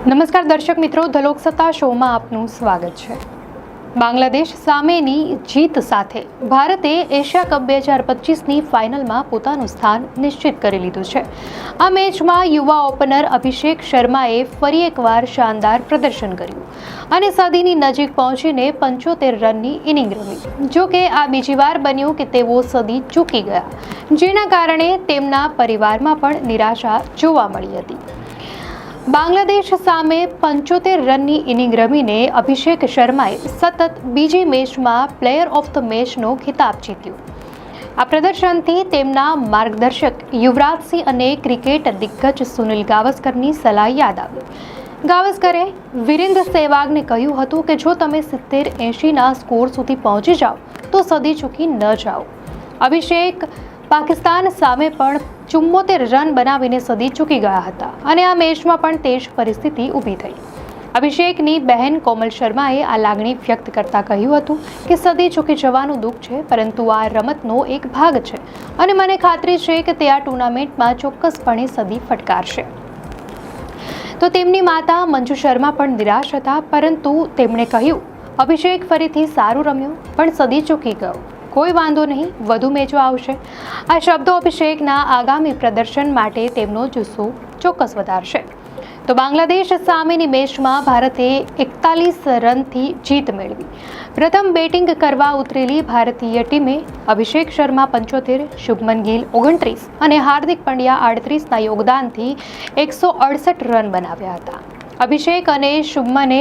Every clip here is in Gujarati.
નમસ્કાર દર્શક મિત્રો, ધ લોકસત્તા શોમાં આપનું સ્વાગત છે। બાંગ્લાદેશ સામેની જીત સાથે ભારતે એશિયા કપ 2025ની ફાઇનલમાં પોતાનું સ્થાન નિશ્ચિત કરી લીધું છે। આ મેચમાં યુવા ઓપનર અભિષેક શર્માએ ફરી એકવાર શાનદાર પ્રદર્શન કર્યું અને સદીની નજીક પહોંચીને 75 રનની ઇનિંગ રમી। જો કે આ બીજી વાર બન્યું કે તેઓ સદી ચૂકી ગયા, જેના કારણે તેમના પરિવારમાં પણ નિરાશા જોવા મળી હતી। બાંગ્લાદેશ સામે 75 રનની ઇનિંગ રમીને અભિષેક શર્માએ સતત બીજી મેચમાં પ્લેયર ઓફ ધ મેચનો ખિતાબ જીત્યો। આ પ્રદર્શનથી તેમના માર્ગદર્શક યુવરાજસિંહ અને ક્રિકેટ દિગ્ગજ સુનિલ ગાવસ્કરની સલાહ યાદ આવી। ગાવસ્કરે વિરેન્દ્ર સહેવાગને કહ્યું હતું કે જો તમે 70-80ના સ્કોર સુધી પહોંચી જાઓ તો સદી ચૂકી ન જાઓ। અભિષેક પાકિસ્તાન સામે પણ 74 રન બનાવીને સદી ચૂકી ગયા હતા અને આ મેચમાં પણ તે જ પરિસ્થિતિ ઊભી થઈ। અભિષેકની બહેન કોમલ શર્માએ આ લાગણી વ્યક્ત કરતા કહ્યું હતું કે સદી ચૂકી જવાનું દુઃખ છે, પરંતુ આ રમતનો એક ભાગ છે અને મને ખાતરી છે કે તે આ ટુર્નામેન્ટમાં ચોક્કસપણે સદી ફટકારશે। તો તેમની માતા મંજુ શર્મા પણ નિરાશ હતા, પરંતુ તેમણે કહ્યું, અભિષેક ફરીથી સારું રમ્યો પણ સદી ચૂકી ગયો। કોઈ વાંધો નહીં, વધુ મેચો આવશે। આ શબ્દો અભિષેકના આગામી પ્રદર્શન માટે તેમનો જુસ્સો ચોક્કસ વધારશે। તો બાંગ્લાદેશ સામેની મેચમાં ભારતે 41 રનથી જીત મેળવી। પ્રથમ બેટિંગ કરવા ઉતરેલી ભારતીય ટીમે અભિષેક શર્મા 75, શુભમન ગિલ 29 અને હાર્દિક પંડ્યા 38ના યોગદાનથી 168 રન બનાવ્યા હતા। અભિષેક અને શુભમને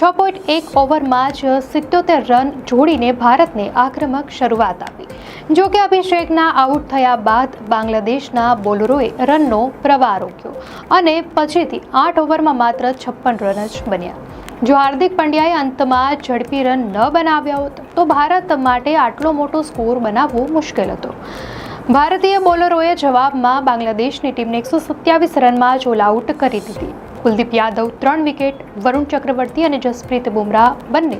6.1 ઓવરમાં જ 77 રન જોડીને ભારતને આક્રમક શરૂઆત આપી। જો કે અભિષેકના આઉટ થયા બાદ બાંગ્લાદેશના બોલરોએ રનનો પ્રવાહ રોક્યો અને પછીથી 8 ઓવરમાં માત્ર 56 રન જ બન્યા। જો હાર્દિક પંડ્યાએ અંતમાં ઝડપી રન ન બનાવ્યા હોત તો ભારત માટે આટલો મોટો સ્કોર બનાવવો મુશ્કેલ હતો। ભારતીય બોલરોએ જવાબમાં બાંગ્લાદેશની ટીમને 127 રનમાં જ ઓલ આઉટ કરી દીધી। કુલદીપ યાદવ 3 વિકેટ, વરુણ ચક્રવર્તી અને જસપ્રીત બુમરાહ બંને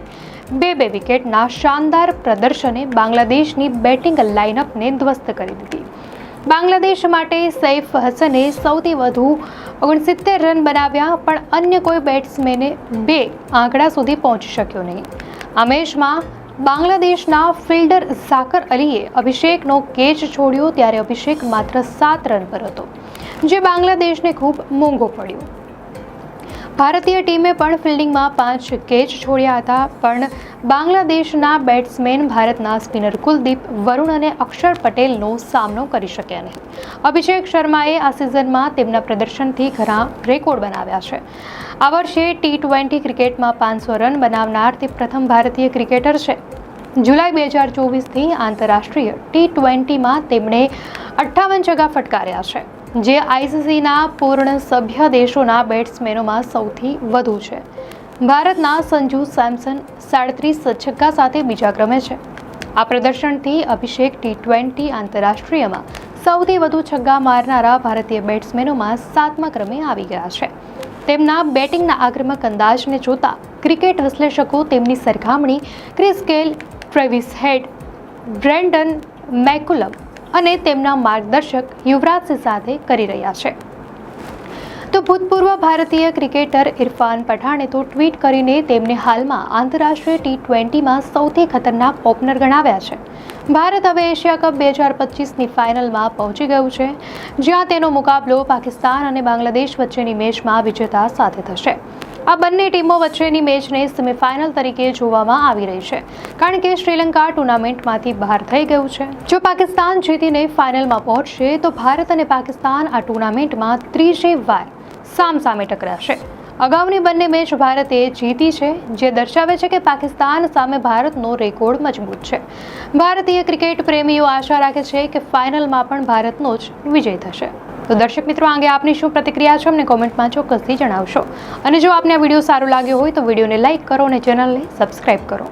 2-2 વિકેટના શાનદાર પ્રદર્શને બાંગ્લાદેશની બેટિંગ લાઇનઅપને ધ્વસ્ત કરી દીધી। બાંગ્લાદેશ માટે સૈફ હસને સૌથી વધુ 69 રન બનાવ્યા, પણ અન્ય કોઈ બેટ્સમેને 2 આંકડા સુધી પહોંચી શક્યો નહીં। આ મેચમાં બાંગ્લાદેશના ફિલ્ડર ઝાકર અલીએ અભિષેકનો કેચ છોડ્યો ત્યારે અભિષેક માત્ર 7 રન પર હતો, જે બાંગ્લાદેશને ખૂબ મોંઘો પડ્યો। ભારતીય ટીમે પણ ફિલ્ડિંગમાં 5 કેચ છોડ્યા હતા, પણ બાંગ્લાદેશના બેટ્સમેન ભારતના સ્પિનર કુલદીપ, વરુણ અને અક્ષર પટેલનો સામનો કરી શક્યા નહીં। અભિષેક શર્માએ આ સિઝનમાં તેમના પ્રદર્શનથી ઘણા રેકોર્ડ બનાવ્યા છે। આ વર્ષે T20 ક્રિકેટમાં 500 રન બનાવનાર તે પ્રથમ ભારતીય ક્રિકેટર છે। જુલાઈ 2024થી આંતરરાષ્ટ્રીય T20માં તેમણે 58 છગ્ગા ફટકાર્યા છે, જે આઈસીસીના પૂર્ણ સભ્ય દેશોના બેટ્સમેનોમાં સૌથી વધુ છે। ભારતના સંજુ સેમસન 37 છગ્ગા સાથે બીજા ક્રમે છે। આ પ્રદર્શનથી અભિષેક T20 આંતરરાષ્ટ્રીયમાં સૌથી વધુ છગ્ગા મારનારા ભારતીય બેટ્સમેનોમાં 7મા ક્રમે આવી ગયા છે। તેમના બેટિંગના આક્રમક અંદાજને જોતા ક્રિકેટ વિશ્લેષકો તેમની સરખામણી ક્રિસ ગેલ, ટ્રેવિસ હેડ, બ્રેન્ડન મેકુલમ અને તેમના માર્ગદર્શક યુવરાજસિંહ સાથે કરી રહ્યા છે। તો ભૂતપૂર્વ ભારતીય ક્રિકેટર ઇરફાન પઠાણે તો ટ્વીટ કરીને તેમને હાલમાં આંતરરાષ્ટ્રીય T20માં સૌથી ખતરનાક ઓપનર ગણાવ્યા છે। ભારત હવે એશિયા કપ 2025ની ફાઇનલમાં પહોંચી ગયું છે, જ્યાં તેનો મુકાબલો પાકિસ્તાન અને બાંગ્લાદેશ વચ્ચેની મેચમાં વિજેતા સાથે થશે। આ બંને ટીમો વચ્ચેની મેચને સેમીફાઇનલ તરીકે જોવામાં આવી રહી છે, કારણ કે શ્રીલંકા ટુર્નામેન્ટમાંથી બહાર થઈ ગયું છે। જો પાકિસ્તાન જીતીને ફાઇનલમાં પહોંચશે તો ભારત અને પાકિસ્તાન આ ટુર્નામેન્ટમાં ત્રીજી વાર સામસામે ટકરાશે। અગાઉની બંને મેચ ભારતે જીતી છે, જે દર્શાવે છે કે પાકિસ્તાન સામે ભારતનો રેકોર્ડ મજબૂત છે। ભારતીય ક્રિકેટ પ્રેમીઓ આશા રાખે છે કે ફાઇનલમાં પણ ભારતનો જ વિજય થશે। તો દર્શક મિત્રો, અંગે આપની શું પ્રતિક્રિયા છે અમને કોમેન્ટમાં ચોક્કસથી જણાવશો, અને જો આપને આ વિડીયો સારો લાગ્યો હોય તો વિડીયોને લાઇક કરો અને ચેનલને સબસ્ક્રાઇબ કરો।